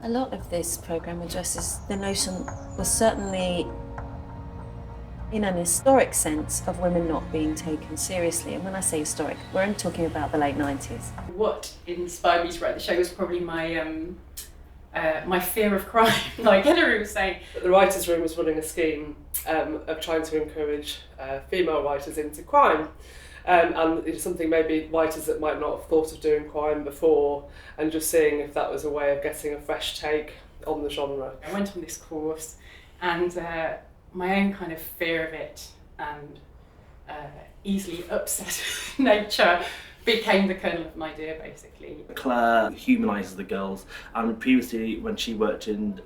A lot of this programme addresses the notion, was certainly in an historic sense, of women not being taken seriously. And when I say historic, we're only talking about the late 90s. What inspired me to write the show was probably my fear of crime. Like Hilary was saying, The writers' room was running a scheme of trying to encourage female writers into crime. And it's something maybe writers that might not have thought of doing crime before, and just seeing if that was a way of getting a fresh take on the genre. I went on this course, and my own kind of fear of it and easily upset nature became the kernel of an idea, basically. Claire humanises the girls, and previously when she worked in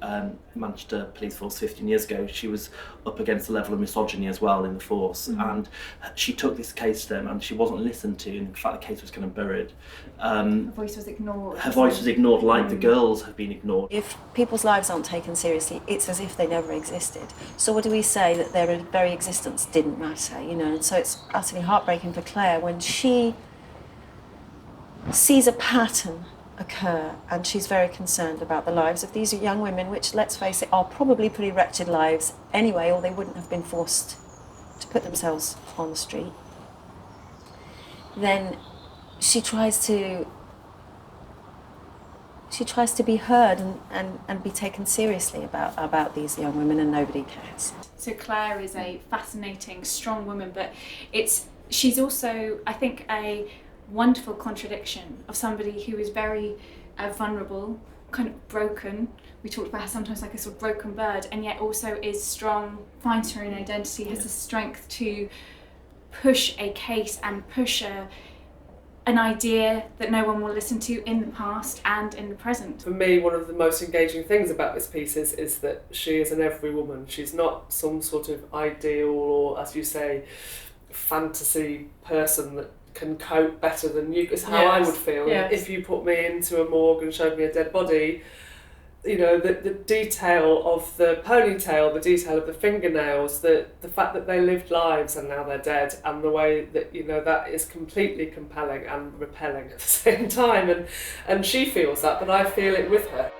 Manchester Police Force 15 years ago, she was up against a level of misogyny as well in the force, and she took this case to them and she wasn't listened to, and in fact the case was kind of buried. Her voice was ignored. Her voice was ignored, like the girls have been ignored. If people's lives aren't taken seriously, it's as if they never existed. So what do we say? That their very existence didn't matter, you know? And so it's utterly heartbreaking for Claire when she sees a pattern occur, and she's very concerned about the lives of these young women, which, let's face it, are probably pretty wretched lives anyway, or they wouldn't have been forced to put themselves on the street. Then she tries to be heard and be taken seriously about these young women, and nobody cares. So Claire is a fascinating, strong woman, but she's also, I think, a wonderful contradiction of somebody who is very vulnerable, kind of broken. We talked about her sometimes like a sort of broken bird, and yet also is strong, finds her own identity, has the strength to push a case and push an idea that no one will listen to in the past and in the present. For me, one of the most engaging things about this piece is that she is an every woman. She's not some sort of ideal or, as you say, fantasy person that can cope better than you. It's how I would feel if you put me into a morgue and showed me a dead body. You know, the detail of the ponytail, the detail of the fingernails, the fact that they lived lives and now they're dead, and the way that, you know, that is completely compelling and repelling at the same time. And she feels that, but I feel it with her.